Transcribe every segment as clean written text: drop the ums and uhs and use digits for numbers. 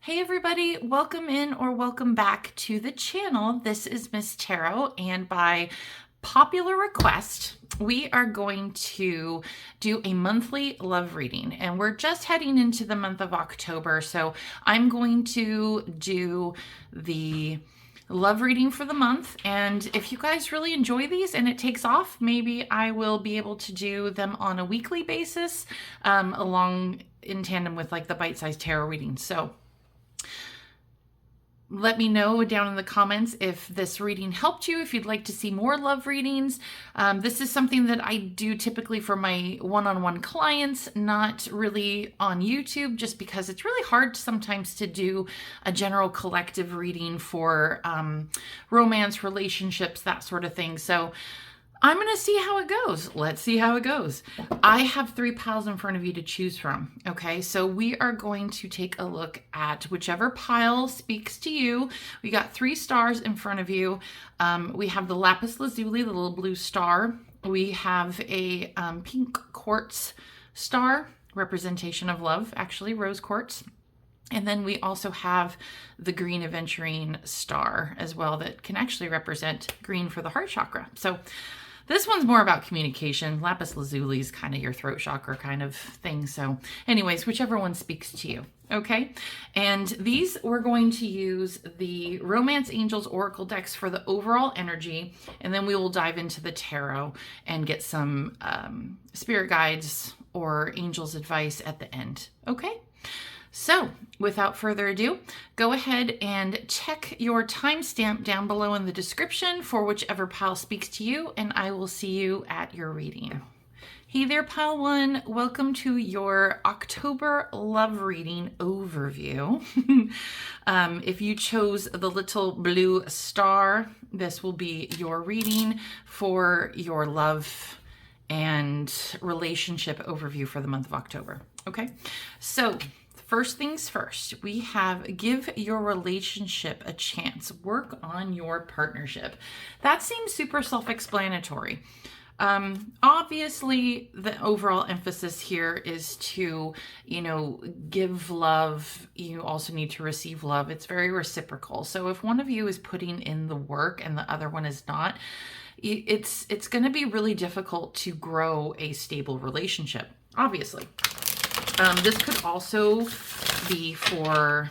Hey everybody, welcome in or welcome back to the channel. This is Miss Tarot, and by popular request, we are going to do a monthly love reading, and we're just heading into the month of October, so I'm going to do the love reading for the month. And if you guys really enjoy these and it takes off, maybe I will be able to do them on a weekly basis, along in tandem with like the bite-sized tarot readings. So let me know down in the comments if this reading helped you, if you'd like to see more love readings. This is something that I do typically for my one-on-one clients, not really on YouTube, just because it's really hard sometimes to do a general collective reading for romance, relationships, that sort of thing. So I'm going to see how it goes. Let's see how it goes. I have 3 piles in front of you to choose from. Okay, so we are going to take a look at whichever pile speaks to you. We got 3 stars in front of you. We have the lapis lazuli, the little blue star. We have a pink quartz star, representation of love, actually rose quartz. And then we also have the green aventurine star as well that can actually represent green for the heart chakra. So this one's more about communication. Lapis lazuli is kind of your throat chakra kind of thing. So anyways, whichever one speaks to you. Okay. And these, we're going to use the Romance Angels Oracle decks for the overall energy. And then we will dive into the tarot and get some spirit guides or angels advice at the end. Okay. So without further ado, go ahead and check your timestamp down below in the description for whichever pile speaks to you, and I will see you at your reading. Hey there, pile 1. Welcome to your October love reading overview. If you chose the little blue star, this will be your reading for your love and relationship overview for the month of October. Okay, so first things first, we have give your relationship a chance. Work on your partnership. That seems super self-explanatory. Obviously, the overall emphasis here is to, give love. You also need to receive love. It's very reciprocal. So if one of you is putting in the work and the other one is not, it's going to be really difficult to grow a stable relationship, obviously. This could also be for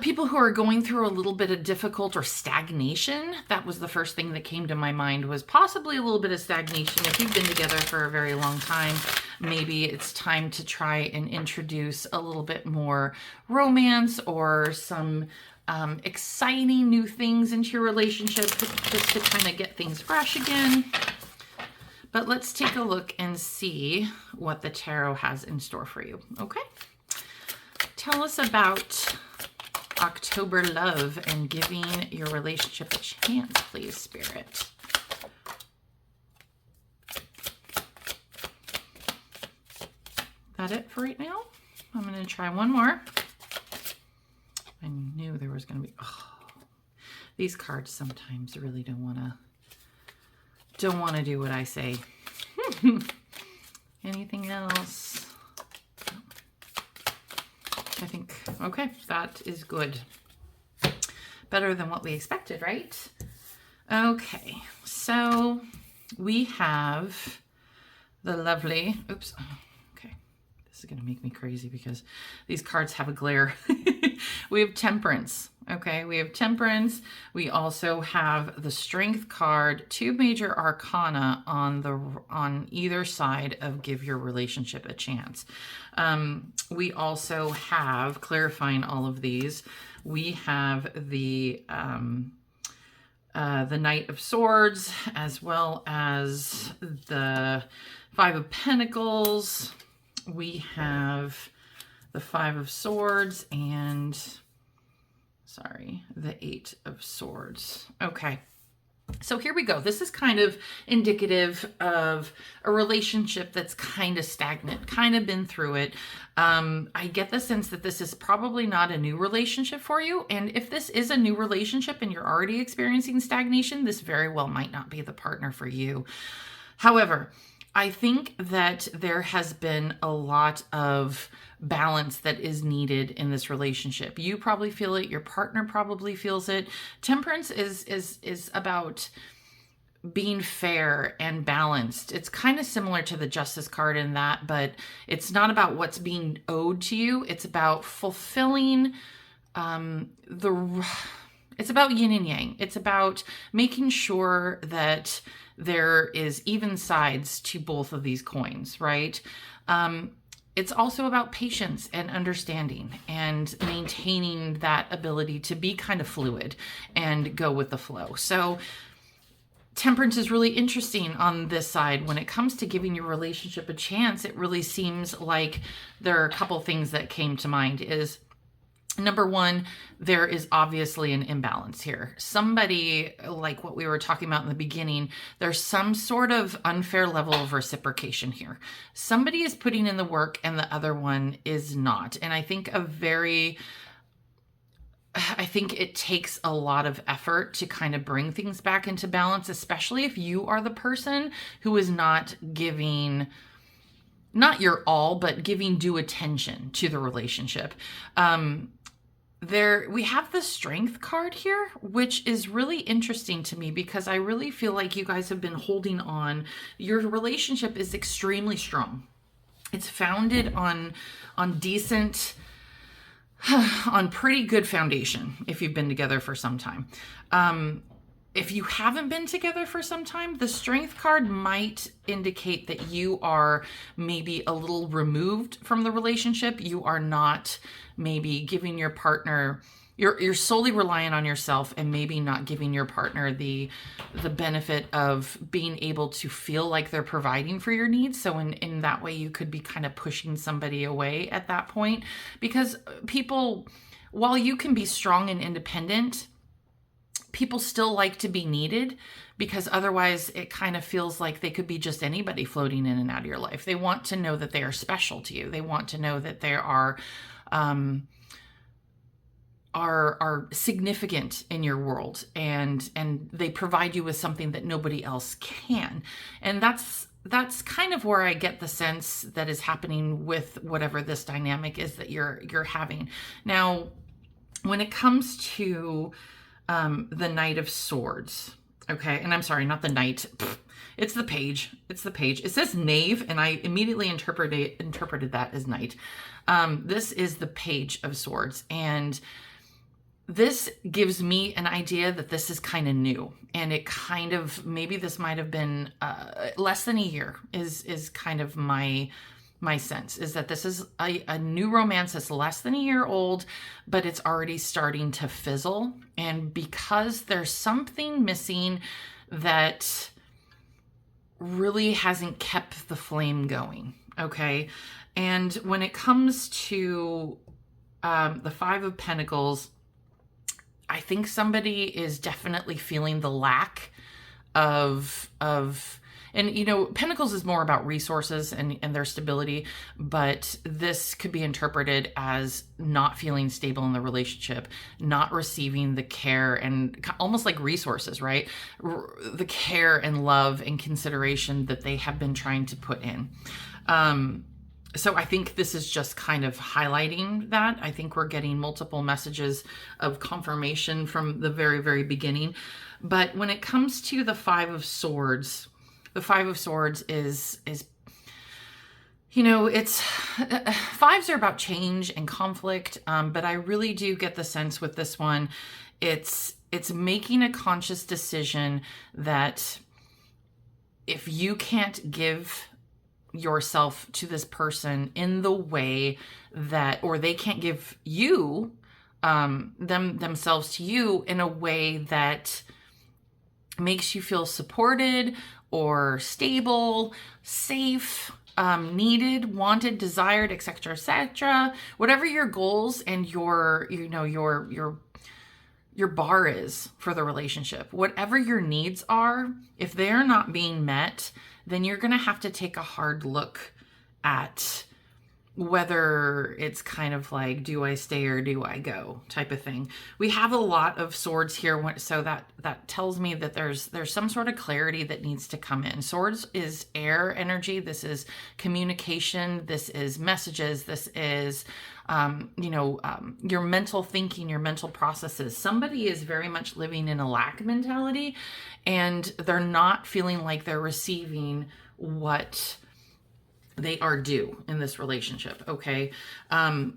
people who are going through a little bit of difficult or stagnation. That was the first thing that came to my mind, was possibly a little bit of stagnation. If you've been together for a very long time, maybe it's time to try and introduce a little bit more romance or some exciting new things into your relationship, just to kind of get things fresh again. But let's take a look and see what the tarot has in store for you, okay? Tell us about October love and giving your relationship a chance, please, Spirit. That it for right now? I'm going to try one more. I knew there was going to be... Oh, these cards sometimes really don't want to do what I say. Anything else? I think, okay, that is good. Better than what we expected, right? Okay, so we have the lovely, oops, okay. This is gonna make me crazy because these cards have a glare. We have Temperance. Okay, we have Temperance. We also have the Strength card, 2 major arcana on either side of give your relationship a chance. We also have, clarifying all of these, we have the Knight of Swords, as well as the 5 of Pentacles. We have the 5 of Swords and the 8 of Swords. Okay, so here we go. This is kind of indicative of a relationship that's kind of stagnant, kind of been through it. I get the sense that this is probably not a new relationship for you. And if this is a new relationship and you're already experiencing stagnation, this very well might not be the partner for you. However, I think that there has been a lot of balance that is needed in this relationship. You probably feel it, your partner probably feels it. Temperance is about being fair and balanced. It's kind of similar to the Justice card in that, but it's not about what's being owed to you. It's about fulfilling it's about yin and yang. It's about making sure that there is even sides to both of these coins, right? It's also about patience and understanding and maintaining that ability to be kind of fluid and go with the flow. So temperance is really interesting on this side. When it comes to giving your relationship a chance, it really seems like there are a couple things that came to mind. Is number one, there is obviously an imbalance here. Somebody, like what we were talking about in the beginning, there's some sort of unfair level of reciprocation here. Somebody is putting in the work and the other one is not. And I think it takes a lot of effort to kind of bring things back into balance, especially if you are the person who is not giving, not your all, but giving due attention to the relationship. We have the Strength card here, which is really interesting to me because I really feel like you guys have been holding on. Your relationship is extremely strong. It's founded on decent, on pretty good foundation if you've been together for some time. If you haven't been together for some time, the Strength card might indicate that you are maybe a little removed from the relationship. You are not maybe giving your partner, you're solely relying on yourself and maybe not giving your partner the benefit of being able to feel like they're providing for your needs. So in that way, you could be kind of pushing somebody away at that point, because people, while you can be strong and independent, people still like to be needed, because otherwise it kind of feels like they could be just anybody floating in and out of your life. They want to know that they are special to you. They want to know that they are significant in your world, and they provide you with something that nobody else can. And that's kind of where I get the sense that is happening with whatever this dynamic is that you're having. Now, when it comes to the Knight of Swords, okay, and I'm sorry, not the Knight. It's the page. It's the page. It says Knave, and I immediately interpreted that as Knight. This is the Page of Swords, and this gives me an idea that this is kind of new, and it kind of, maybe this might have been less than a year is kind of my sense, is that this is a new romance that's less than a year old, but it's already starting to fizzle. And because there's something missing that really hasn't kept the flame going, okay? And when it comes to the Five of Pentacles, I think somebody is definitely feeling the lack of and, you know, Pentacles is more about resources and their stability, but this could be interpreted as not feeling stable in the relationship, not receiving the care and almost like resources, right? The care and love and consideration that they have been trying to put in. So I think this is just kind of highlighting that. I think we're getting multiple messages of confirmation from the very, very beginning. But when it comes to the Five of Swords, the Five of Swords is, you know, it's, fives are about change and conflict, but I really do get the sense with this one, it's making a conscious decision that if you can't give yourself to this person in the way that, or they can't give you, themselves to you in a way that makes you feel supported or stable, safe, needed, wanted, desired, etc., etc. Whatever your goals and your bar is for the relationship, whatever your needs are, if they're not being met, then you're going to have to take a hard look at whether it's kind of like, do I stay or do I go type of thing. We have a lot of swords here, so that tells me that there's some sort of clarity that needs to come in. Swords is air energy. This is communication. This is messages. This is your mental thinking, your mental processes. Somebody is very much living in a lack mentality, and they're not feeling like they're receiving what they are due in this relationship. Okay.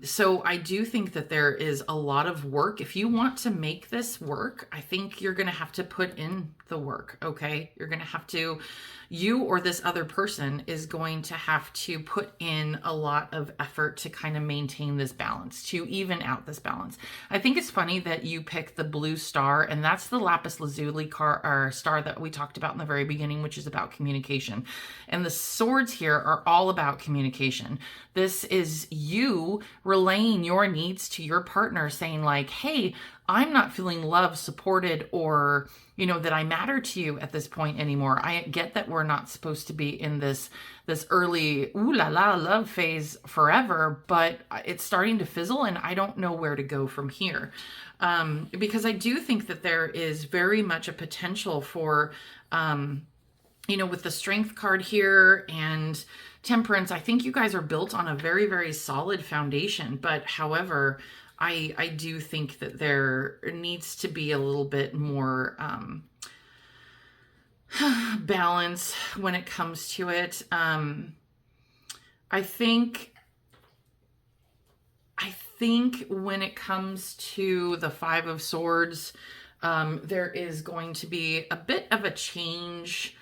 So I do think that there is a lot of work. If you want to make this work, I think you're going to have to put in the work. Okay. You're going to have to, you or this other person is going to have to put in a lot of effort to kind of maintain this balance, to even out this balance. I think it's funny that you pick the blue star, and that's the lapis lazuli star that we talked about in the very beginning, which is about communication. And the swords here are all about communication. This is you relaying your needs to your partner, saying like, hey, I'm not feeling loved, supported, or, that I matter to you at this point anymore. I get that we're not supposed to be in this early, ooh la la love phase forever, but it's starting to fizzle and I don't know where to go from here. Because I do think that there is very much a potential for, with the strength card here and temperance, I think you guys are built on a very, very solid foundation. But however, I do think that there needs to be a little bit more balance when it comes to it. I think when it comes to the Five of Swords, there is going to be a bit of a change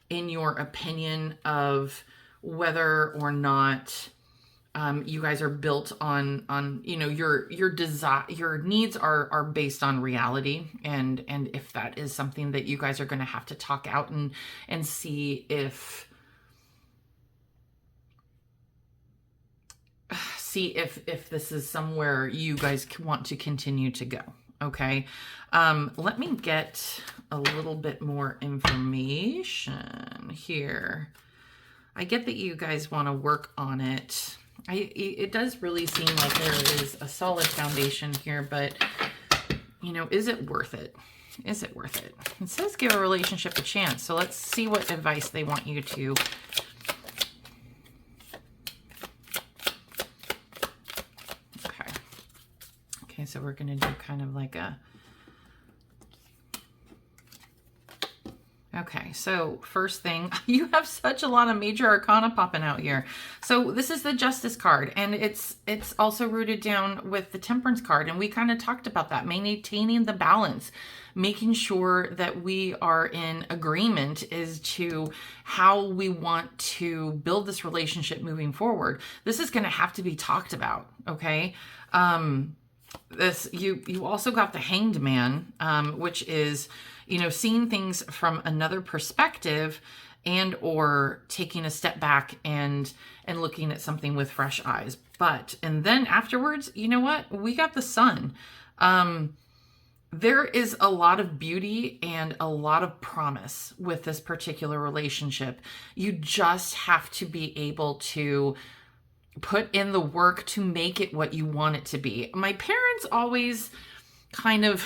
in your opinion of whether or not you guys are built on your desire, your needs are based on reality, and if that is something that you guys are going to have to talk out and see if this is somewhere you guys want to continue to go. Okay. Let me get a little bit more information here. I get that you guys want to work on it. It does really seem like there is a solid foundation here, but is it worth it? Is it worth it? It says give a relationship a chance. So let's see what advice they want you to. Okay, so we're going to do kind of like a... Okay, so first thing, you have such a lot of major arcana popping out here. So this is the Justice card, and it's also rooted down with the Temperance card, and we kind of talked about that, maintaining the balance, making sure that we are in agreement as to how we want to build this relationship moving forward. This is going to have to be talked about, okay? You also got the Hanged Man, which is, seeing things from another perspective, and or taking a step back and looking at something with fresh eyes. And then afterwards, you know what? We got the Sun. There is a lot of beauty and a lot of promise with this particular relationship. You just have to be able to put in the work to make it what you want it to be. My parents always kind of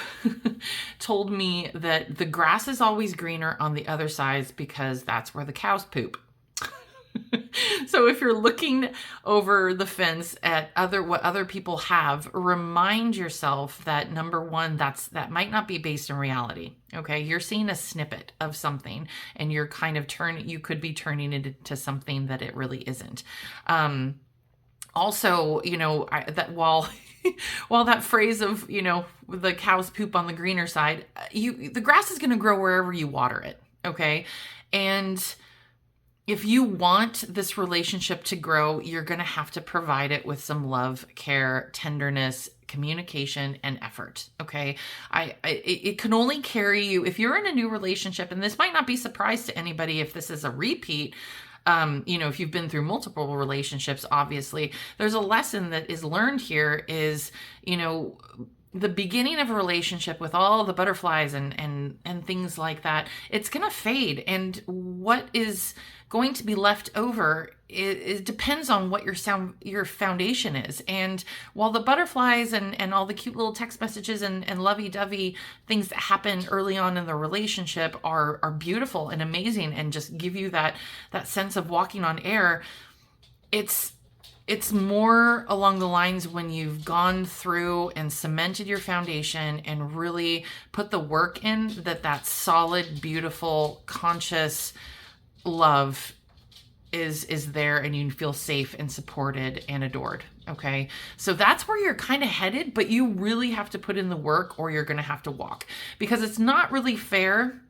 told me that the grass is always greener on the other side because that's where the cows poop. So if you're looking over the fence at what other people have, remind yourself that number one, that might not be based in reality. Okay, you're seeing a snippet of something, and you're kind of you could be turning it into something that it really isn't. Also, that while that phrase of, the cows poop on the greener side, the grass is going to grow wherever you water it. Okay. And if you want this relationship to grow, you're going to have to provide it with some love, care, tenderness, communication, and effort. Okay. It can only carry you if you're in a new relationship, and this might not be a surprise to anybody if this is a repeat. If you've been through multiple relationships, obviously there's a lesson that is learned here is, the beginning of a relationship with all the butterflies and things like that, it's going to fade. And what is going to be left over it depends on what your foundation is. And while the butterflies and all the cute little text messages and lovey-dovey things that happen early on in the relationship are beautiful and amazing and just give you that sense of walking on air, it's more along the lines when you've gone through and cemented your foundation and really put the work in, that solid, beautiful, conscious love is there, and you feel safe and supported and adored. Okay. So that's where you're kind of headed, but you really have to put in the work or you're going to have to walk, because it's not really fair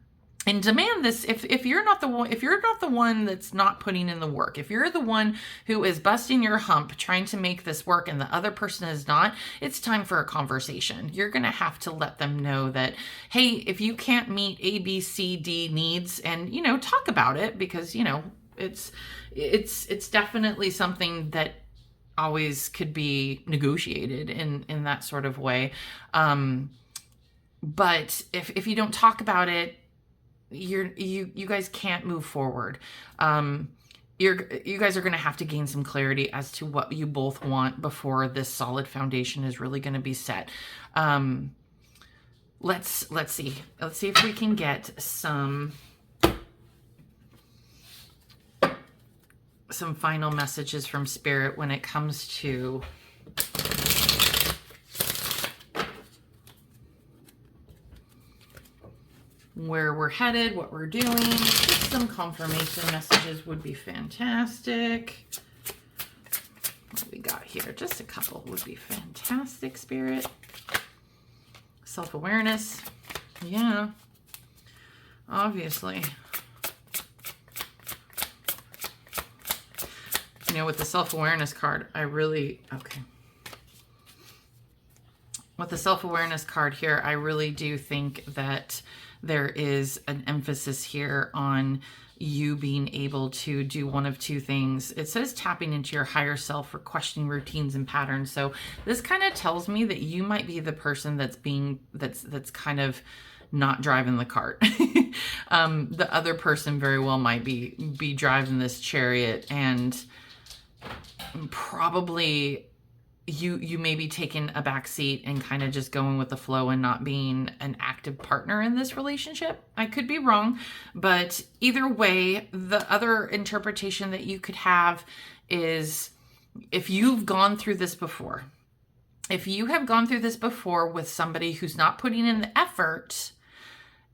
and demand this. If you're not the one that's not putting in the work, if you're the one who is busting your hump trying to make this work and the other person is not, it's time for a conversation. You're going to have to let them know that, hey, if you can't meet A, B, C, D needs, and, talk about it, because, it's definitely something that always could be negotiated in that sort of way. But if you don't talk about it, you guys can't move forward. You guys are going to have to gain some clarity as to what you both want before this solid foundation is really going to be set. Let's see if we can get some final messages from Spirit when it comes to where we're headed, what we're doing. Just some confirmation messages would be fantastic. What we got here? Just a couple would be fantastic, Spirit. Self-awareness. Yeah. Obviously. With the self-awareness card, with the self-awareness card here, I really do think that there is an emphasis here on you being able to do one of two things. It says tapping into your higher self or questioning routines and patterns. So this kind of tells me that you might be the person that's kind of not driving the cart. The other person very well might be driving this chariot, and probably you may be taking a back seat and kind of just going with the flow and not being an active partner in this relationship. I could be wrong, but either way, the other interpretation that you could have is, if you've gone through this before, if you have gone through this before with somebody who's not putting in the effort,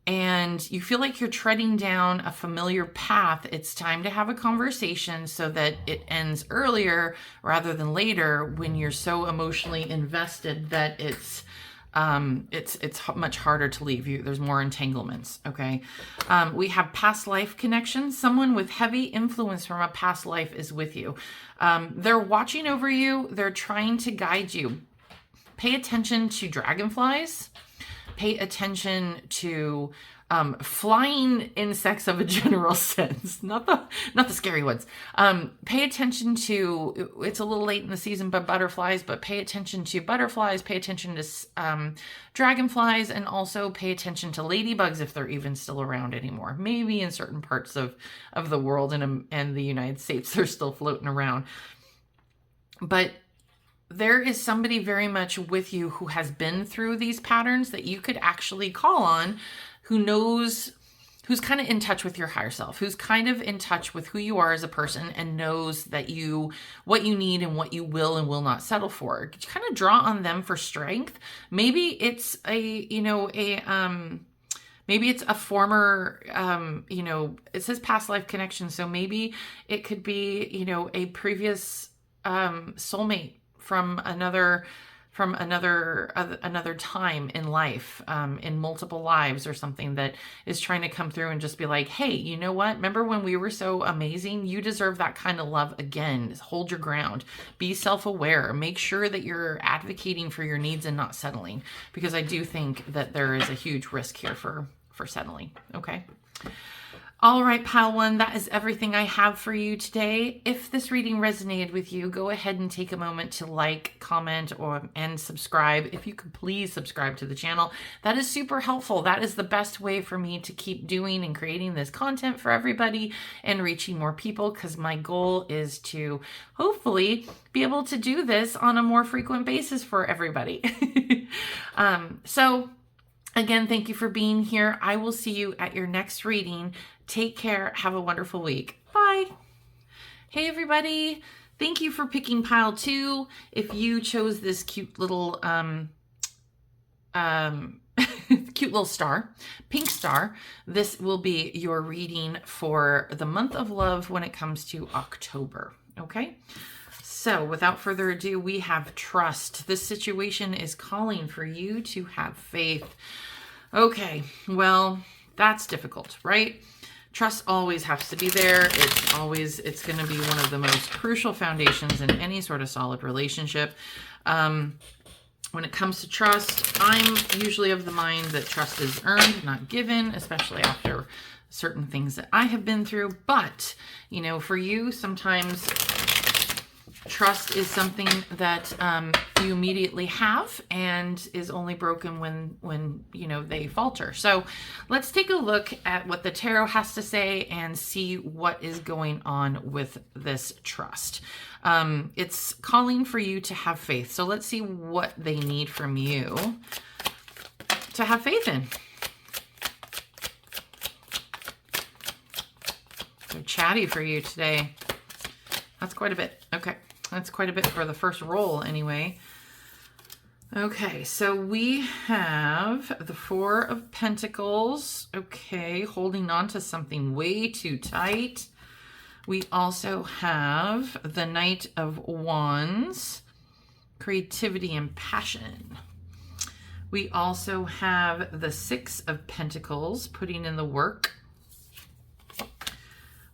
and you feel like you're treading down a familiar path, it's time to have a conversation so that it ends earlier rather than later, when you're so emotionally invested that it's much harder to leave you. There's more entanglements. Okay. We have past life connections. Someone with heavy influence from a past life is with you. They're watching over you. They're trying to guide you. Pay attention to dragonflies. Pay attention to flying insects of a general sense, not the scary ones. Pay attention to, it's a little late in the season, but butterflies, but pay attention to butterflies, pay attention to dragonflies, and also pay attention to ladybugs if they're even still around anymore. Maybe in certain parts of the world and the United States, they're still floating around. But there is somebody very much with you who has been through these patterns that you could actually call on, who's kind of in touch with your higher self, who's kind of in touch with who you are as a person and knows that what you need and what you will and will not settle for. You kind of draw on them for strength. Maybe it's maybe it's a former, it says past life connection. So maybe it could be, a previous soulmate from another time in life, in multiple lives or something, that is trying to come through and just be like, hey, you know what? Remember when we were so amazing? You deserve that kind of love again. Hold your ground. Be self-aware. Make sure that you're advocating for your needs and not settling, because I do think that there is a huge risk here for settling. Okay. All right, Pile One, that is everything I have for you today. If this reading resonated with you, go ahead and take a moment to like, comment, and subscribe. If you could please subscribe to the channel, that is super helpful. That is the best way for me to keep doing and creating this content for everybody and reaching more people, because my goal is to hopefully be able to do this on a more frequent basis for everybody. So again, thank you for being here. I will see you at your next reading. Take care. Have a wonderful week. Bye. Hey, everybody. Thank you for picking Pile 2. If you chose this cute little, cute little star, pink star, this will be your reading for the month of love when it comes to October. Okay? So without further ado, we have trust. This situation is calling for you to have faith. Okay, well, that's difficult, right? Trust always has to be there. It's going to be one of the most crucial foundations in any sort of solid relationship. When it comes to trust, I'm usually of the mind that trust is earned, not given, especially after certain things that I have been through. But, you know, for you, sometimes trust is something that you immediately have and is only broken when you know, they falter. So let's take a look at what the tarot has to say and see what is going on with this trust. It's calling for you to have faith. So let's see what they need from you to have faith in. So chatty for you today. That's quite a bit. Okay. That's quite a bit for the first roll anyway. Okay, so we have the Four of Pentacles. Okay, holding on to something way too tight. We also have the Knight of Wands, creativity and passion. We also have the Six of Pentacles, putting in the work.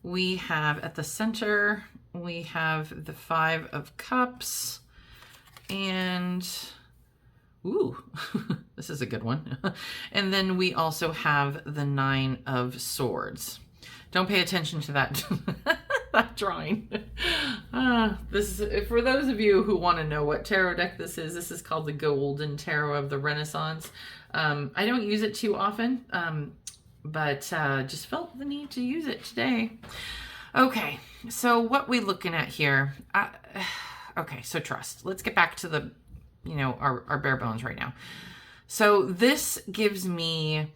We have at the center, we have the Five of Cups, and, ooh, this is a good one. And then we also have the Nine of Swords. Don't pay attention to that, that drawing. This is, for those of you who want to know what tarot deck this is called the Golden Tarot of the Renaissance. I don't use it too often, but just felt the need to use it today. Okay, so what we looking at here? Okay, so trust. Let's get back to the, you know, our bare bones right now. So this gives me,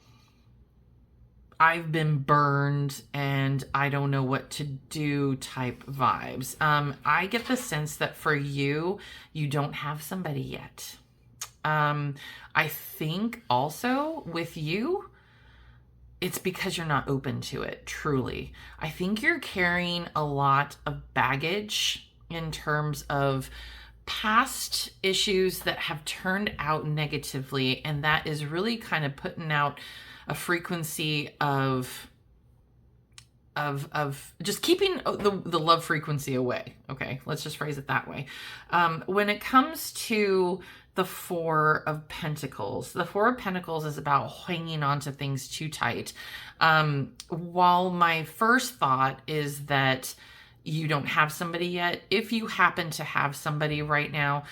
I've been burned and I don't know what to do type vibes. I get the sense that for you, you don't have somebody yet. I think also with you, it's because you're not open to it, truly. I think you're carrying a lot of baggage in terms of past issues that have turned out negatively, and that is really kind of putting out a frequency of just keeping the love frequency away. Okay, let's just phrase it that way. When it comes to the Four of Pentacles. The Four of Pentacles is about hanging on to things too tight. While my first thought is that you don't have somebody yet, if you happen to have somebody right now,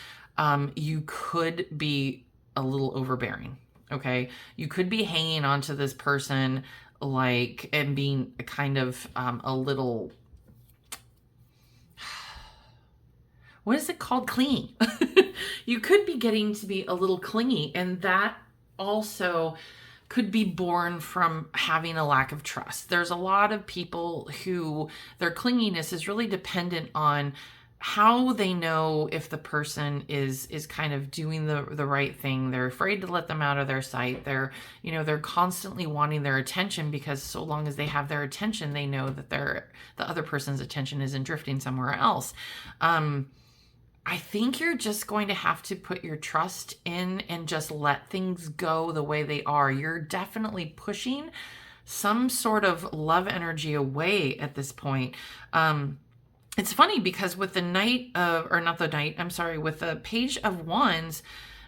you could be a little overbearing, okay? You could be hanging on to this person like, and being kind of a little, what is it called? Clingy. You could be getting to be a little clingy, and that also could be born from having a lack of trust. There's a lot of people who their clinginess is really dependent on how they know if the person is kind of doing the right thing. They're afraid to let them out of their sight. They're constantly wanting their attention, because so long as they have their attention, they know that the other person's attention isn't drifting somewhere else. I think you're just going to have to put your trust in and just let things go the way they are. You're definitely pushing some sort of love energy away at this point. It's funny because with the with the Page of Wands,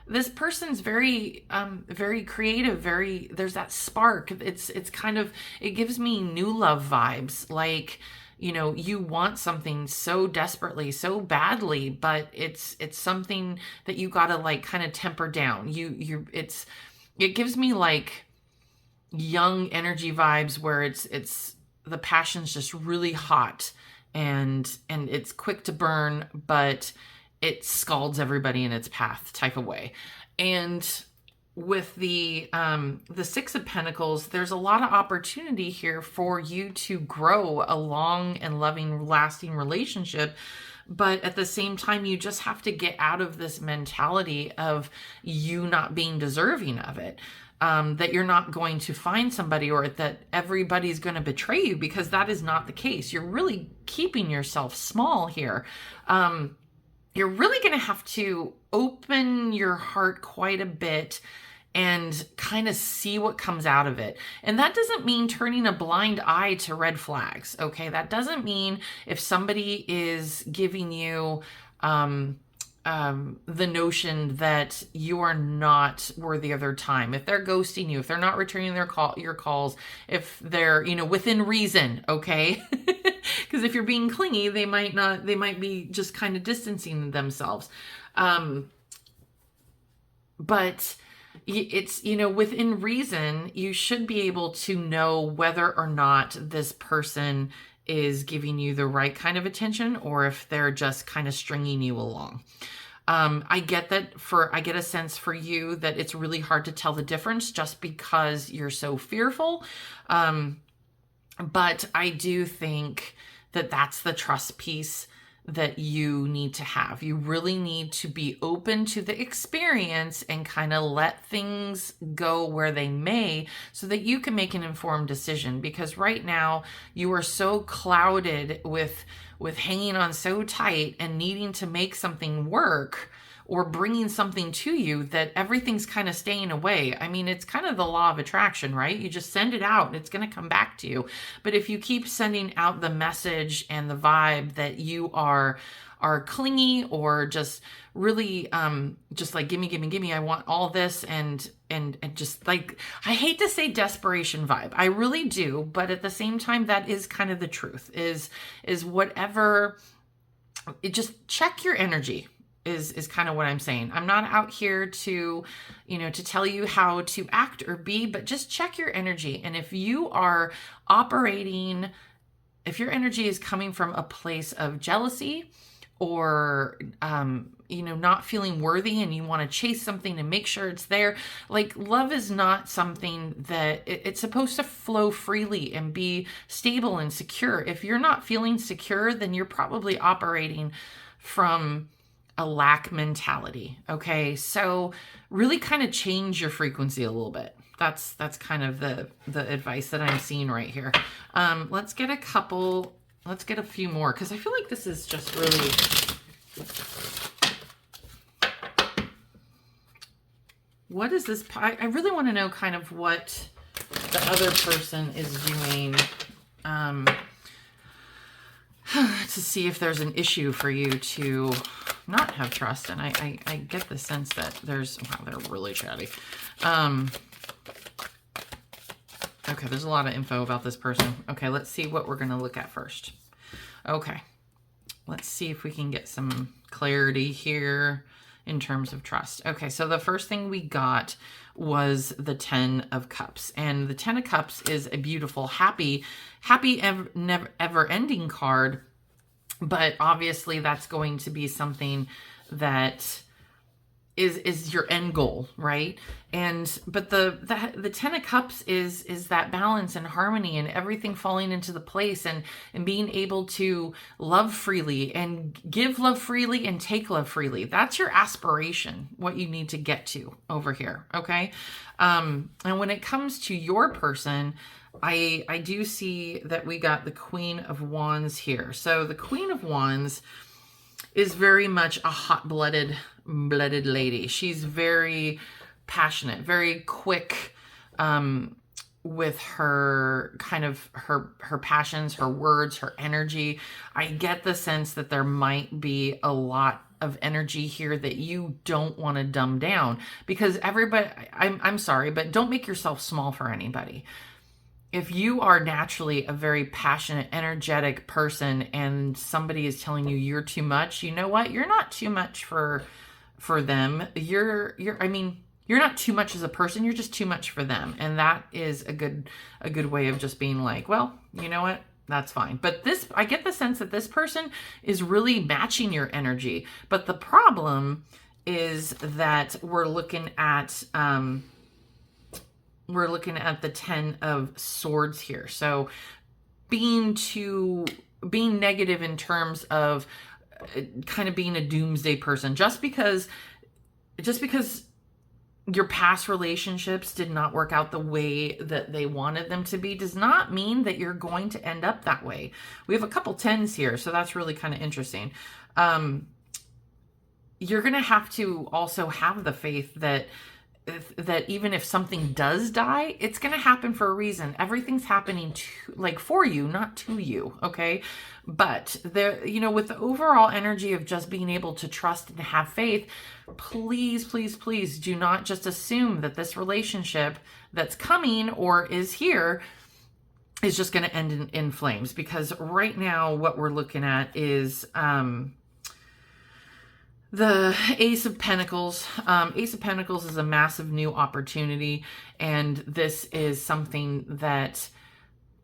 this person's very very creative, very, there's that spark. It's kind of, it gives me new love vibes, like, you know, you want something so desperately, so badly, but it's something that you got to like kind of temper down. It gives me like young energy vibes where it's the passion's just really hot, and it's quick to burn, but it scalds everybody in its path type of way. And with the Six of Pentacles, there's a lot of opportunity here for you to grow a long and loving, lasting relationship. But at the same time, you just have to get out of this mentality of you not being deserving of it. That you're not going to find somebody, or that everybody's going to betray you, because that is not the case. You're really keeping yourself small here. You're really going to have to open your heart quite a bit and kind of see what comes out of it. And that doesn't mean turning a blind eye to red flags, okay? That doesn't mean if somebody is giving you the notion that you are not worthy of their time, if they're ghosting you, if they're not returning your calls, if they're, you know, within reason, okay? Because if you're being clingy, they might be just kind of distancing themselves. But it's, you know, within reason, you should be able to know whether or not this person is giving you the right kind of attention, or if they're just kind of stringing you along. I get I get a sense for you that it's really hard to tell the difference just because you're so fearful. But I do think that that's the trust piece that you need to have. You really need to be open to the experience and kind of let things go where they may, so that you can make an informed decision. Because right now you are so clouded with hanging on so tight and needing to make something work, or bringing something to you, that everything's kind of staying away. I mean, it's kind of the law of attraction, right? You just send it out and it's going to come back to you. But if you keep sending out the message and the vibe that you are clingy, or just really just like gimme, I want all this, and just like, I hate to say desperation vibe, I really do, but at the same time, that is kind of the truth, is whatever, just check your energy. Is kind of what I'm saying. I'm not out here to, you know, to tell you how to act or be, but just check your energy. And if you are operating, if your energy is coming from a place of jealousy, or, you know, not feeling worthy, and you want to chase something and make sure it's there, like, love is not something that it's supposed to flow freely and be stable and secure. If you're not feeling secure, then you're probably operating from a lack mentality. Okay. So really kind of change your frequency a little bit. That's kind of the advice that I'm seeing right here. Let's get a few more, because I feel like this is just really, what is this? I really want to know kind of what the other person is doing, to see if there's an issue for you to not have trust. And I get the sense that there's, wow, they're really chatty. Okay, there's a lot of info about this person. Okay, let's see what we're going to look at first. Okay, let's see if we can get some clarity here in terms of trust. Okay, so the first thing we got was the 10 of Cups. And the 10 of Cups is a beautiful, happy, ever-ending card. But obviously that's going to be something that is your end goal, right? But the 10 of Cups is that balance and harmony, and everything falling into the place, and being able to love freely and give love freely and take love freely. That's your aspiration, what you need to get to over here, okay? And when it comes to your person, I do see that we got the Queen of Wands here. So the Queen of Wands is very much a hot-blooded lady. She's very passionate, very quick with her kind of her passions, her words, her energy. I get the sense that there might be a lot of energy here that you don't want to dumb down, because everybody, I'm sorry, but don't make yourself small for anybody. If you are naturally a very passionate, energetic person and somebody is telling you you're too much, you know what? You're not too much for them. I mean, you're not too much as a person, you're just too much for them. And that is a good way of just being like, well, you know what? That's fine. But I get the sense that this person is really matching your energy. But the problem is that we're looking at the 10 of Swords here. So being negative in terms of kind of being a doomsday person, just because your past relationships did not work out the way that they wanted them to be, does not mean that you're going to end up that way. We have a couple 10s here, so that's really kind of interesting. You're going to have to also have the faith that even if something does die, it's going to happen for a reason. Everything's happening for you, not to you. Okay. But with the overall energy of just being able to trust and have faith, please, please, please do not just assume that this relationship that's coming or is here is just going to end in flames. Because right now what we're looking at is, the Ace of Pentacles. Ace of Pentacles is a massive new opportunity, and this is something that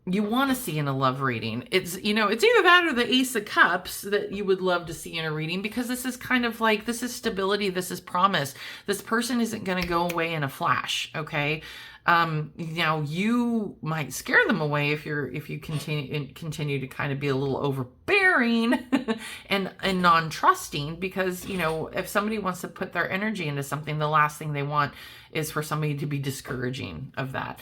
you want to see in a love reading. It's either that or the Ace of Cups that you would love to see in a reading, because this is kind of like, this is stability, this is promise. This person isn't going to go away in a flash, okay? Now you might scare them away if you continue to kind of be a little overbearing and non-trusting, because if somebody wants to put their energy into something, the last thing they want is for somebody to be discouraging of that.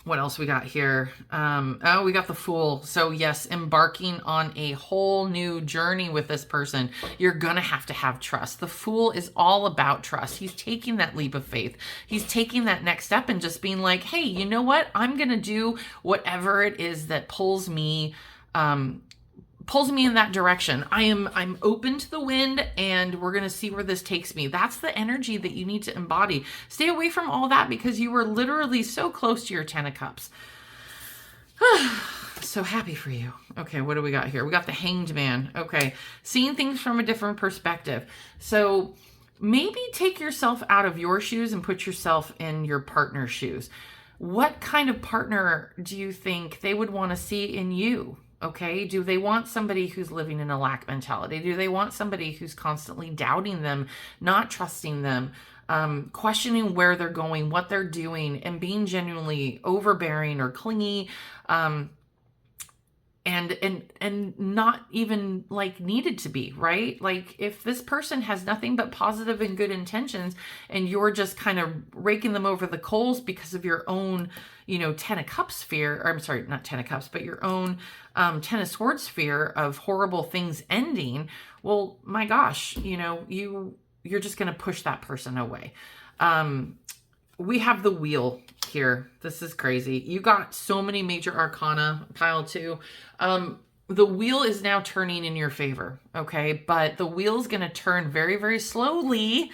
What else we got here? We got the Fool. So yes, embarking on a whole new journey with this person, you're going to have trust. The Fool is all about trust. He's taking that leap of faith. He's taking that next step and just being like, hey, you know what? I'm going to do whatever it is that pulls me in that direction. I'm open to the wind, and we're going to see where this takes me. That's the energy that you need to embody. Stay away from all that, because you were literally so close to your 10 of Cups. So happy for you. Okay, what do we got here? We got the Hanged Man. Okay, seeing things from a different perspective. So maybe take yourself out of your shoes and put yourself in your partner's shoes. What kind of partner do you think they would want to see in you? Okay, do they want somebody who's living in a lack mentality? Do they want somebody who's constantly doubting them, not trusting them, questioning where they're going, what they're doing, and being genuinely overbearing or clingy, and not even needed to be, right? Like, if this person has nothing but positive and good intentions, and you're just kind of raking them over the coals because of your own, 10 of Cups fear, or I'm sorry, not 10 of Cups, but your own 10 of Swords fear of horrible things ending, well, my gosh, you're just going to push that person away. We have the Wheel here. This is crazy. You got so many major arcana, pile 2. The wheel is now turning in your favor, okay? But the wheel is going to turn very, very slowly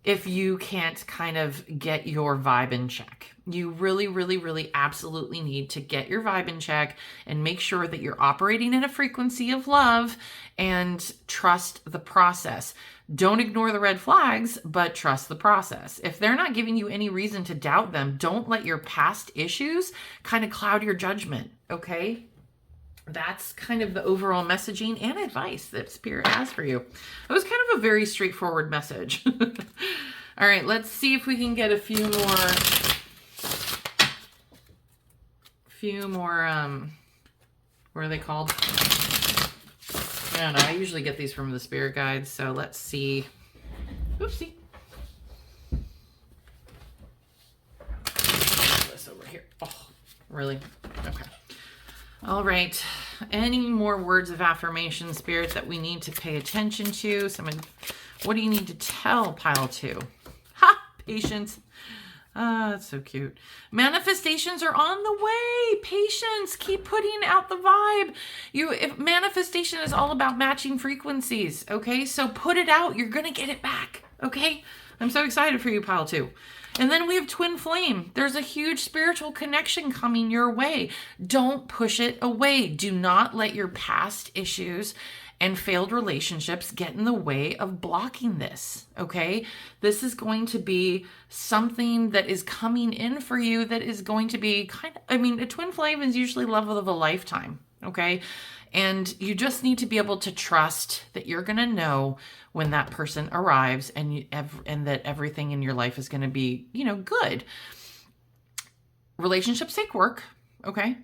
if you can't kind of get your vibe in check. You really, really, really absolutely need to get your vibe in check and make sure that you're operating in a frequency of love and trust the process. Don't ignore the red flags, but trust the process. If they're not giving you any reason to doubt them, don't let your past issues kind of cloud your judgment, okay? That's kind of the overall messaging and advice that Spirit has for you. It was kind of a very straightforward message. All right, let's see if we can get a few more, what are they called? I don't know. I usually get these from the Spirit guides, so let's see. Oopsie. This over here. Oh, really? Okay. All right. Any more words of affirmation, Spirit, that we need to pay attention to? What do you need to tell pile 2? Ha! Patience. Ah, that's so cute. Manifestations are on the way. Patience. Keep putting out the vibe. If manifestation is all about matching frequencies, okay? So put it out. You're going to get it back, okay? I'm so excited for you, pile 2. And then we have twin flame. There's a huge spiritual connection coming your way. Don't push it away. Do not let your past issues and failed relationships get in the way of blocking this, okay? This is going to be something that is coming in for you that is going to be a twin flame is usually love of a lifetime, okay? And you just need to be able to trust that you're going to know when that person arrives and that everything in your life is going to be, good. Relationships take work, okay?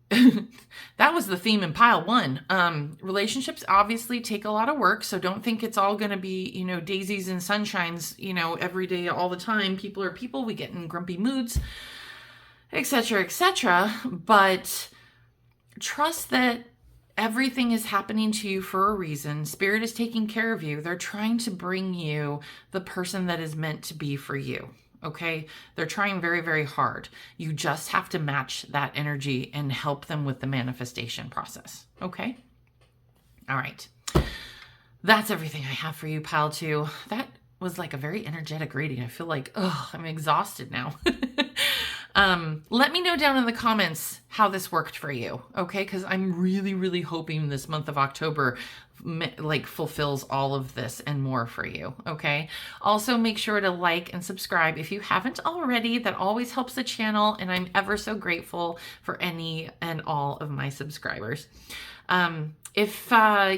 That was the theme in pile 1. Relationships obviously take a lot of work, so don't think it's all going to be, daisies and sunshines, every day, all the time. People are people. We get in grumpy moods, etc., etc. But trust that everything is happening to you for a reason. Spirit is taking care of you. They're trying to bring you the person that is meant to be for you. Okay, they're trying very, very hard. You just have to match that energy and help them with the manifestation process. Okay. All right. That's everything I have for you, pile 2. That was like a very energetic reading. I feel like, I'm exhausted now. Let me know down in the comments how this worked for you. Okay. Cause I'm really, really hoping this month of October fulfills all of this and more for you. Okay. Also make sure to like and subscribe if you haven't already. That always helps the channel. And I'm ever so grateful for any and all of my subscribers. If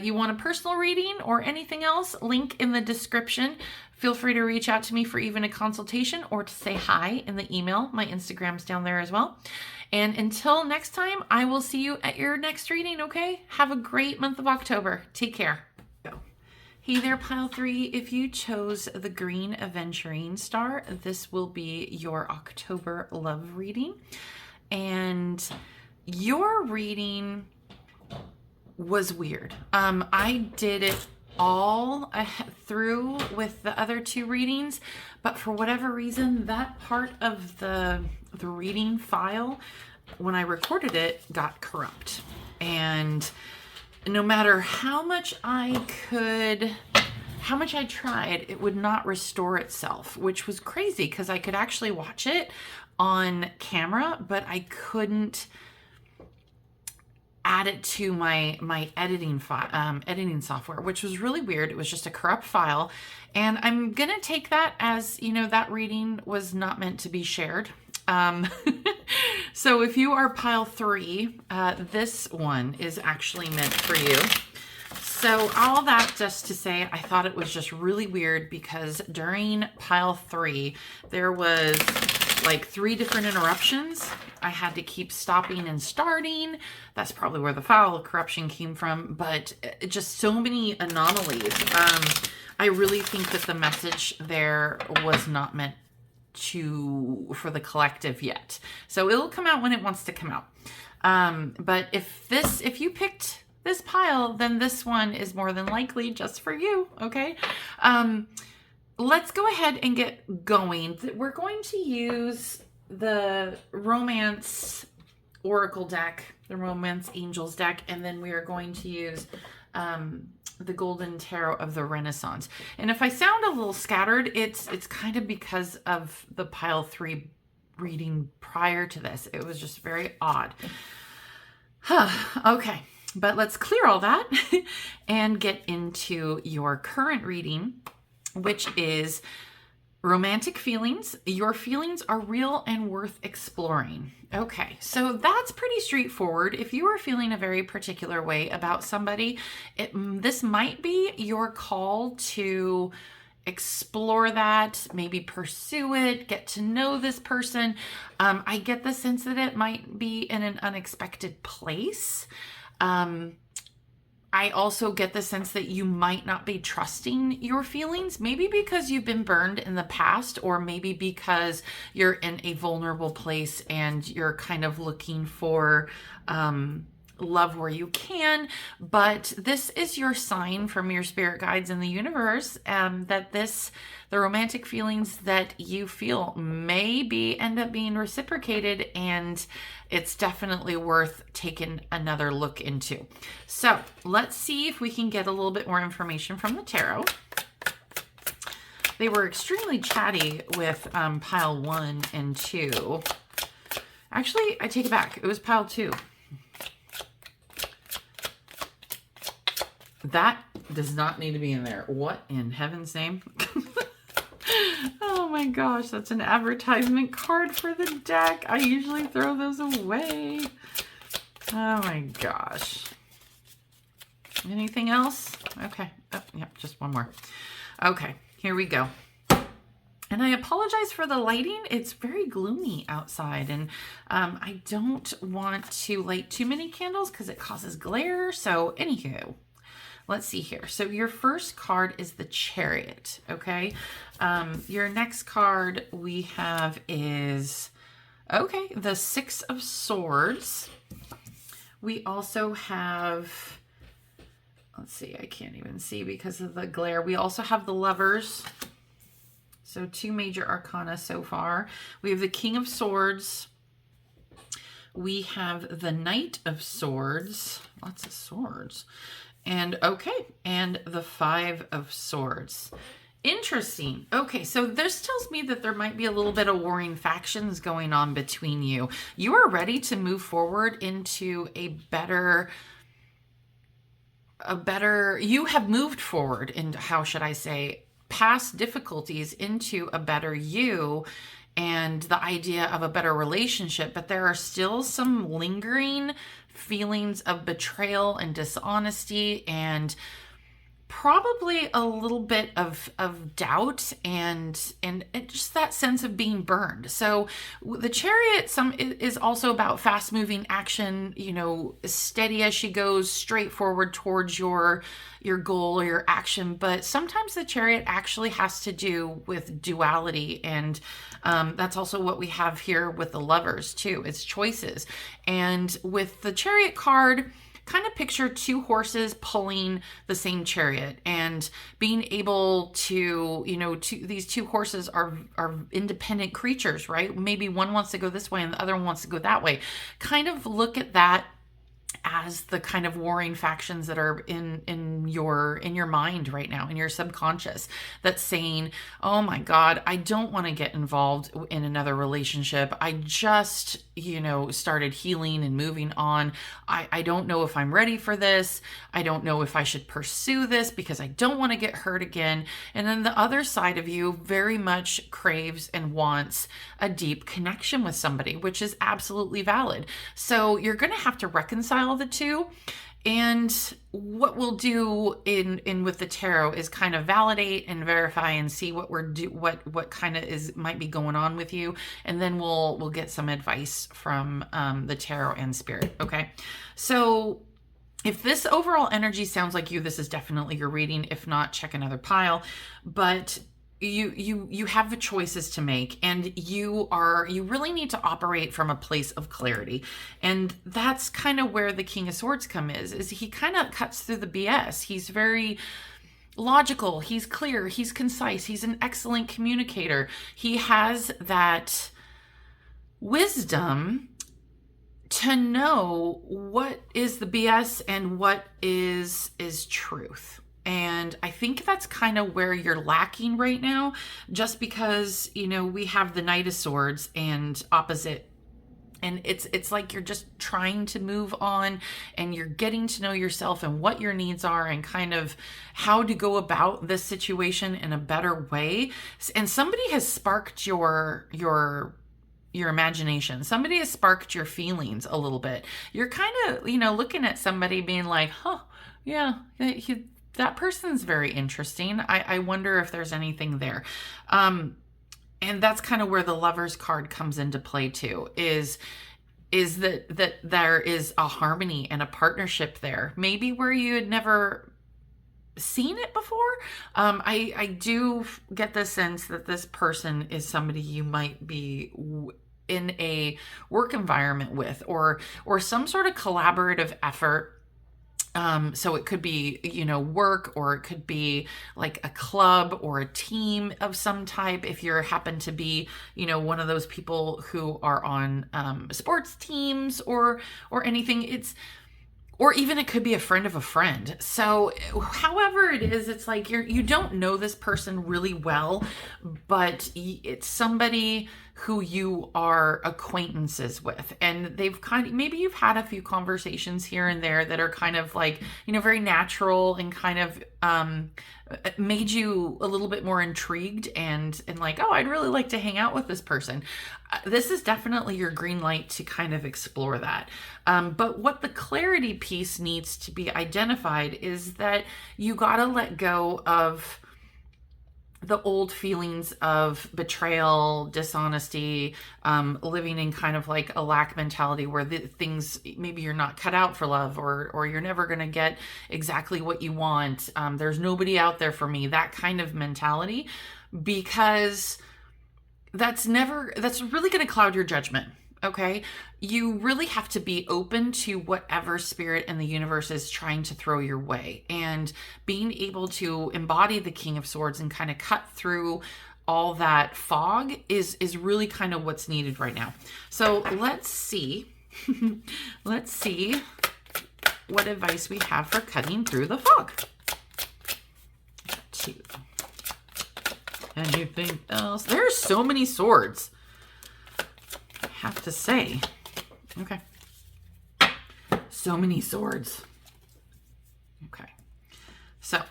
you want a personal reading or anything else, link in the description. Feel free to reach out to me for even a consultation or to say hi in the email. My Instagram's down there as well. And until next time, I will see you at your next reading, okay? Have a great month of October. Take care. Hey there, pile 3. If you chose the green aventurine star, this will be your October love reading. And your reading was weird. I did it all through with the other 2 readings, but for whatever reason, that part of the reading file, when I recorded it, got corrupt. And no matter how much I tried, it would not restore itself, which was crazy because I could actually watch it on camera, but I couldn't add it to my editing software, which was really weird. It was just a corrupt file. And I'm going to take that as, that reading was not meant to be shared. So if you are pile 3, this one is actually meant for you. So all that just to say, I thought it was just really weird because during pile 3, there was like 3 different interruptions. I had to keep stopping and starting. That's probably where the file corruption came from, but just so many anomalies. I really think that the message there was not meant for the collective yet. So it'll come out when it wants to come out. But if you picked this pile, then this one is more than likely just for you. Okay. Let's go ahead and get going. We're going to use the Romance Oracle deck, the Romance Angels deck, and then we are going to use the Golden Tarot of the Renaissance. And if I sound a little scattered, it's kind of because of the pile 3 reading prior to this. It was just very odd. Okay, but let's clear all that and get into your current reading, which is romantic feelings. Your feelings are real and worth exploring. Okay, so that's pretty straightforward. If you are feeling a very particular way about somebody, this might be your call to explore that, maybe pursue it, get to know this person. I get the sense that it might be in an unexpected place. I also get the sense that you might not be trusting your feelings, maybe because you've been burned in the past, or maybe because you're in a vulnerable place and you're kind of looking for love where you can, but this is your sign from your spirit guides in the universe, that the romantic feelings that you feel maybe end up being reciprocated, and it's definitely worth taking another look into. So let's see if we can get a little bit more information from the tarot. They were extremely chatty with pile 1 and 2. Actually, I take it back. It was pile 2. That does not need to be in there. What in heaven's name? Oh my gosh, that's an advertisement card for the deck. I usually throw those away. Oh my gosh. Anything else? Okay. Oh, yeah, just one more. Okay, here we go. And I apologize for the lighting. It's very gloomy outside, and I don't want to light too many candles because it causes glare. So anywho, let's see here. So your first card is the Chariot, okay? Your next card we have is, okay, the Six of Swords. We also have, let's see, I can't even see because of the glare. We also have the Lovers. So 2 major arcana so far. We have the King of Swords. We have the Knight of Swords. Lots of swords. And okay, and the 5 of Swords. Interesting. Okay, so this tells me that there might be a little bit of warring factions going on between you. You are ready to move forward into you have moved forward into, how should I say, past difficulties into a better you and the idea of a better relationship, but there are still some lingering feelings of betrayal and dishonesty and probably a little bit of doubt and just that sense of being burned. So the Chariot is also about fast moving action, you know, steady as she goes, straightforward towards your goal or your action. But sometimes the Chariot actually has to do with duality, and that's also what we have here with the Lovers too. It's choices. And with the Chariot card, kind of picture 2 horses pulling the same chariot and being able to, you know, these 2 horses are independent creatures, right? Maybe one wants to go this way and the other one wants to go that way. Kind of look at that as the kind of warring factions that are in your mind right now, in your subconscious, that's saying, oh my God, I don't want to get involved in another relationship. I just, you know, started healing and moving on. I don't know if I'm ready for this. I don't know if I should pursue this because I don't want to get hurt again. And then the other side of you very much craves and wants a deep connection with somebody, which is absolutely valid. So you're going to have to reconcile the two. And what we'll do in with the tarot is kind of validate and verify and see what what kind of might be going on with you, and then we'll get some advice from the tarot and spirit. Okay, so if this overall energy sounds like you, this is definitely your reading. If not, check another pile. But you have the choices to make, and you really need to operate from a place of clarity. And that's kind of where the King of Swords is he kind of cuts through the BS. He's very logical, he's clear, he's concise, he's an excellent communicator. He has that wisdom to know what is the BS and what is truth. And I think that's kind of where you're lacking right now, just because, you know, we have the Knight of Swords and opposite. And it's like you're just trying to move on, and you're getting to know yourself and what your needs are and kind of how to go about this situation in a better way. And somebody has sparked your imagination. Somebody has sparked your feelings a little bit. You're kind of, you know, looking at somebody being like, huh, yeah, that person's very interesting. I wonder if there's anything there. And that's kind of where the Lovers card comes into play too, is that there is a harmony and a partnership there, maybe where you had never seen it before. I do get the sense that this person is somebody you might be in a work environment with, or some sort of collaborative effort. So it could be, work, or it could be like a club or a team of some type. If you happen to be, one of those people who are on sports teams or anything, or even it could be a friend of a friend. So however it is, it's like you don't know this person really well, but it's somebody who you are acquaintances with, and they've maybe you've had a few conversations here and there that are kind of like, very natural, and kind of made you a little bit more intrigued, and like, oh, I'd really like to hang out with this person. This is definitely your green light to kind of explore that. But what the clarity piece needs to be identified is that you got to let go of the old feelings of betrayal, dishonesty, living in kind of like a lack mentality, where things, maybe you're not cut out for love, or you're never going to get exactly what you want. There's nobody out there for me, that kind of mentality, because that's really going to cloud your judgment. Okay. You really have to be open to whatever spirit in the universe is trying to throw your way, and being able to embody the King of Swords and kind of cut through all that fog is really kind of what's needed right now. So let's see, let's see what advice we have for cutting through the fog. Anything else? There's so many swords, I have to say. Okay. So many swords. Okay. So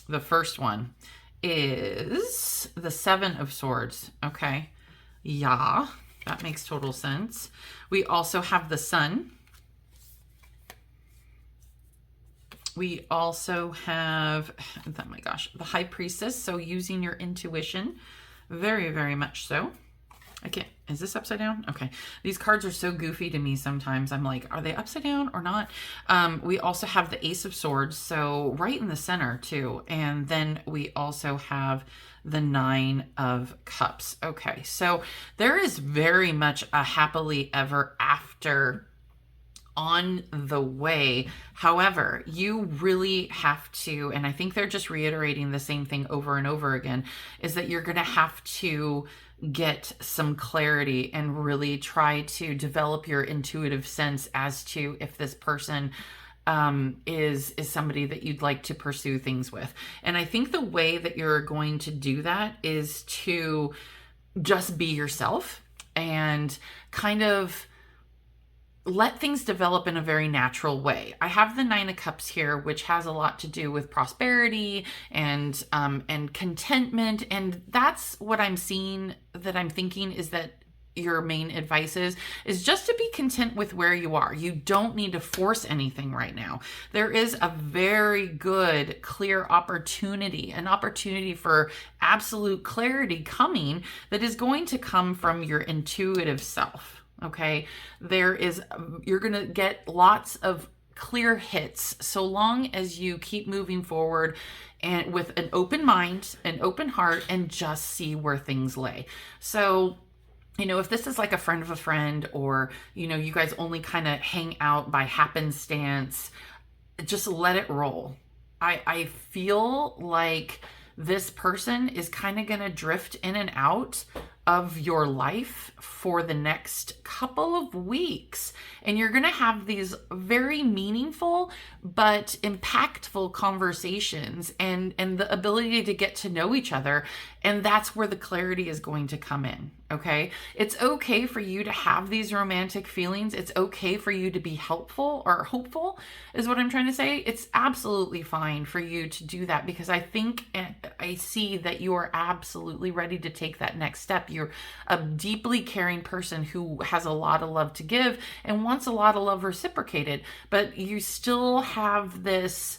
the first one is the Seven of Swords. Okay. Yeah, that makes total sense. We also have the Sun. We also have, oh my gosh, the High Priestess. So using your intuition, very, very much so. I can't, is this upside down? Okay. These cards are so goofy to me sometimes. I'm like, are they upside down or not? We also have the Ace of Swords, so right in the center too. And then we also have the Nine of Cups. Okay, so there is very much a happily ever after on the way. However, you really have to, and I think they're just reiterating the same thing over and over again, is that you're going to have to get some clarity and really try to develop your intuitive sense as to if this person is somebody that you'd like to pursue things with. And I think the way that you're going to do that is to just be yourself and kind of let things develop in a very natural way. I have the Nine of Cups here, which has a lot to do with prosperity and contentment. And that's what I'm seeing, that I'm thinking is that your main advice is just to be content with where you are. You don't need to force anything right now. There is a very good, clear opportunity, an opportunity for absolute clarity coming, that is going to come from your intuitive self. Okay, you're going to get lots of clear hits so long as you keep moving forward and with an open mind, an open heart, and just see where things lay. So, if this is like a friend of a friend, or, you guys only kind of hang out by happenstance, just let it roll. I feel like this person is kind of going to drift in and out of your life for the next couple of weeks. And you're going to have these very meaningful but impactful conversations and the ability to get to know each other. And that's where the clarity is going to come in. Okay. It's okay for you to have these romantic feelings. It's okay for you to be helpful or hopeful, is what I'm trying to say. It's absolutely fine for you to do that, because I think I see that you are absolutely ready to take that next step. You're a deeply caring person who has a lot of love to give and wants a lot of love reciprocated, but you still have this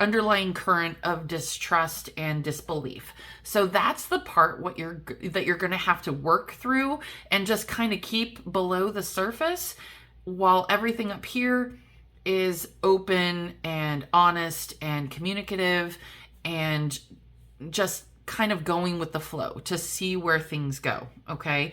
underlying current of distrust and disbelief. So that's the part that you're going to have to work through and just kind of keep below the surface, while everything up here is open and honest and communicative and just kind of going with the flow to see where things go. Okay.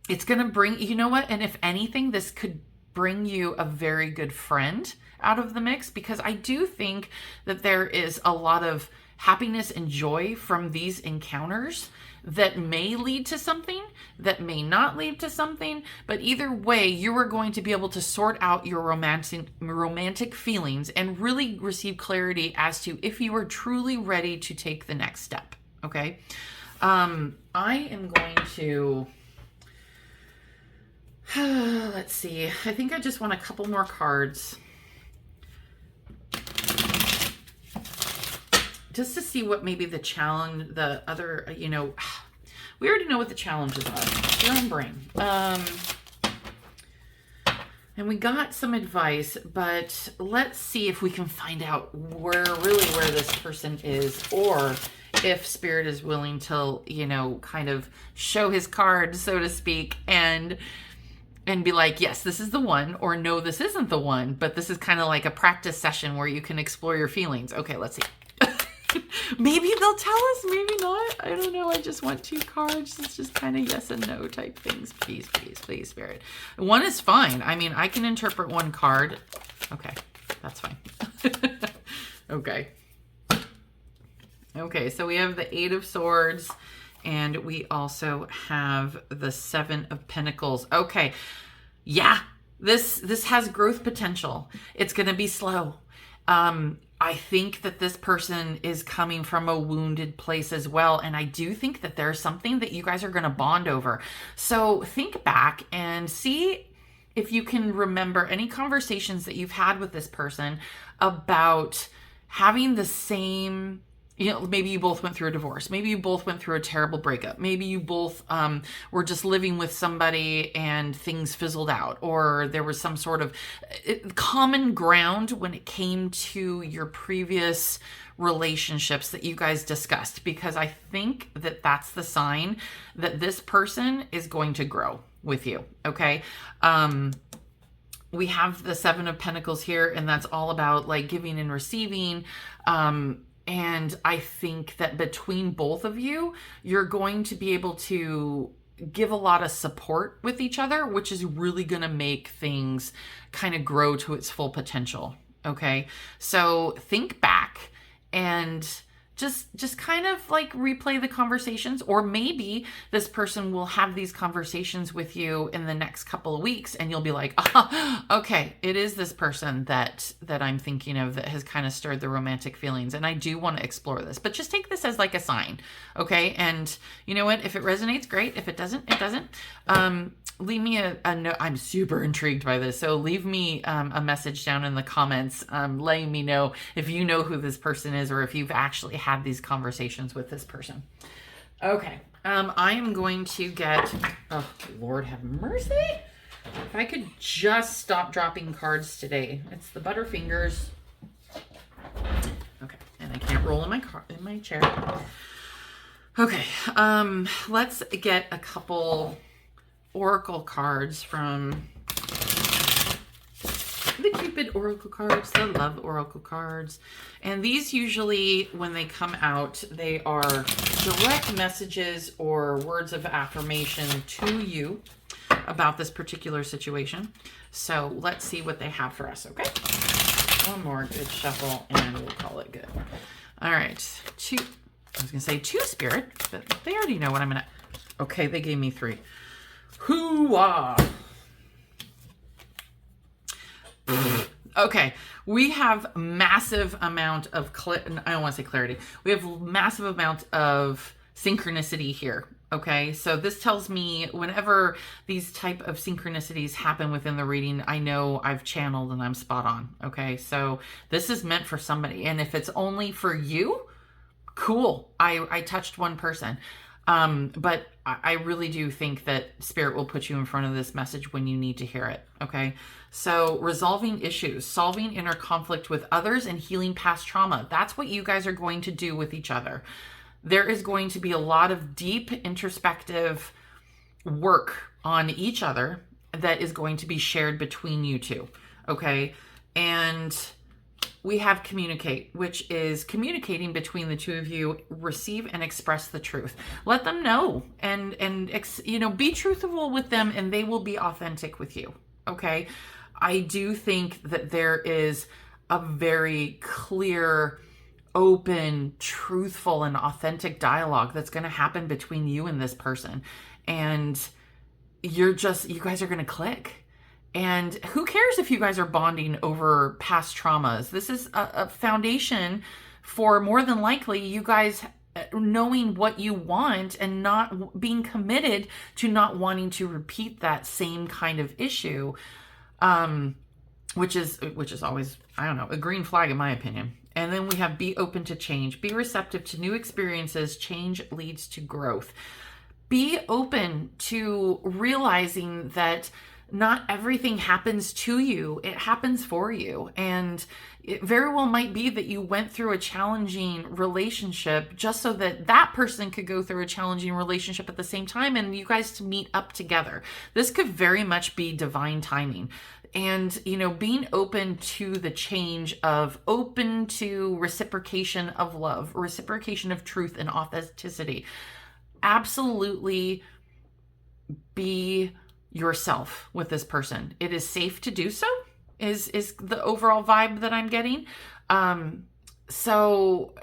It's going to bring, you know what? And if anything, this could bring you a very good friend out of the mix, because I do think that there is a lot of happiness and joy from these encounters that may lead to something, that may not lead to something, but either way, you are going to be able to sort out your romantic feelings and really receive clarity as to if you are truly ready to take the next step. Okay. I am going to, let's see. I think I just want a couple more cards just to see what maybe the challenge, the other, you know, we already know what the challenges are. Your own brain. And we got some advice, but let's see if we can find out where this person is, or if Spirit is willing to, you know, kind of show his card, so to speak, and be like, yes, this is the one, or no, this isn't the one, but this is kind of like a practice session where you can explore your feelings. Okay, let's see. Maybe they'll tell us, maybe not. I don't know. I just want 2 cards. It's just kind of yes and no type things. Please, please, please, Spirit. One is fine. I mean, I can interpret 1 card. Okay, that's fine. Okay. Okay, so we have the 8 of Swords, and we also have the 7 of Pentacles. Okay, yeah, this has growth potential. It's going to be slow. I think that this person is coming from a wounded place as well. And I do think that there's something that you guys are going to bond over. So think back and see if you can remember any conversations that you've had with this person about having the same, you know, maybe you both went through a divorce. Maybe you both went through a terrible breakup. Maybe you both were just living with somebody and things fizzled out, or there was some sort of common ground when it came to your previous relationships that you guys discussed, because I think that that's the sign that this person is going to grow with you. Okay. We have the 7 of Pentacles here, and that's all about like giving and receiving. And I think that between both of you, you're going to be able to give a lot of support with each other, which is really going to make things kind of grow to its full potential. Okay. So think back and just kind of like replay the conversations, or maybe this person will have these conversations with you in the next couple of weeks, and you'll be like, okay, it is this person that I'm thinking of that has kind of stirred the romantic feelings, and I do want to explore this. But just take this as like a sign, okay? And you know what? If it resonates, great. If it doesn't, it doesn't. Leave me a note. I'm super intrigued by this. So leave me a message down in the comments letting me know if you know who this person is, or if you've actually had these conversations with this person. Okay. I am going to get, oh, Lord have mercy. If I could just stop dropping cards today. It's the Butterfingers. Okay. And I can't roll in my chair. Okay. Let's get a couple oracle cards from the Cupid oracle cards, the love oracle cards. And these usually, when they come out, they are direct messages or words of affirmation to you about this particular situation. So let's see what they have for us, okay? One more good shuffle and we'll call it good. All right. I was going to say 2 Spirit, but they already know what I'm going to. Okay, they gave me 3. Hoo-ah. Okay, we have massive amount of, I don't want to say clarity. We have massive amount of synchronicity here. Okay, so this tells me whenever these type of synchronicities happen within the reading, I know I've channeled and I'm spot on. Okay, so this is meant for somebody. And if it's only for you, cool. I touched one person. But I really do think that Spirit will put you in front of this message when you need to hear it. Okay. So resolving issues, solving inner conflict with others, and healing past trauma. That's what you guys are going to do with each other. There is going to be a lot of deep introspective work on each other that is going to be shared between you two. Okay. And we have communicate, which is communicating between the two of you. Receive and express the truth. Let them know, and be truthful with them, and they will be authentic with you. Okay. I do think that there is a very clear, open, truthful, and authentic dialogue that's going to happen between you and this person. And you guys are going to click. And who cares if you guys are bonding over past traumas? This is a foundation for, more than likely, you guys knowing what you want and not being committed to not wanting to repeat that same kind of issue, which is always, I don't know, a green flag in my opinion. And then we have be open to change. Be receptive to new experiences. Change leads to growth. Be open to realizing that not everything happens to you. It happens for you. And it very well might be that you went through a challenging relationship just so that that person could go through a challenging relationship at the same time and you guys to meet up together. This could very much be divine timing. And, being open to the change, open to reciprocation of love, reciprocation of truth and authenticity. Absolutely be yourself with this person. It is safe to do so, is the overall vibe that I'm getting. So,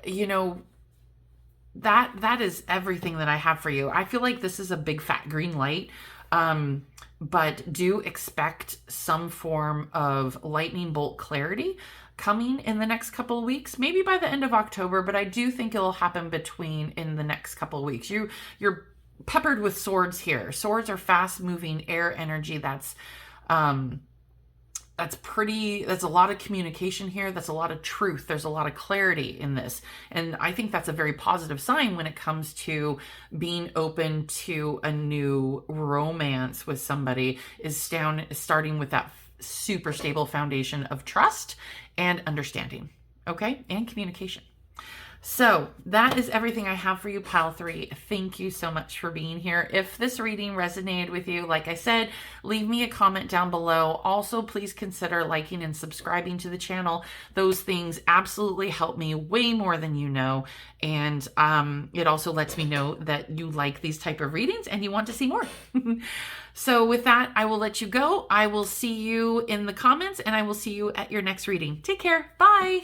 that is everything that I have for you. I feel like this is a big fat green light. But do expect some form of lightning bolt clarity coming in the next couple of weeks, maybe by the end of October, but I do think it'll happen in the next couple of weeks. You're peppered with swords here. Swords are fast moving air energy. That's a lot of communication here. That's a lot of truth. There's a lot of clarity in this. And I think that's a very positive sign when it comes to being open to a new romance with somebody, is starting with that super stable foundation of trust and understanding. Okay. And communication. So that is everything I have for you, Pile 3. Thank you so much for being here. If this reading resonated with you, like I said, leave me a comment down below. Also, please consider liking and subscribing to the channel. Those things absolutely help me way more than you know. And it also lets me know that you like these type of readings and you want to see more. So with that, I will let you go. I will see you in the comments and I will see you at your next reading. Take care. Bye.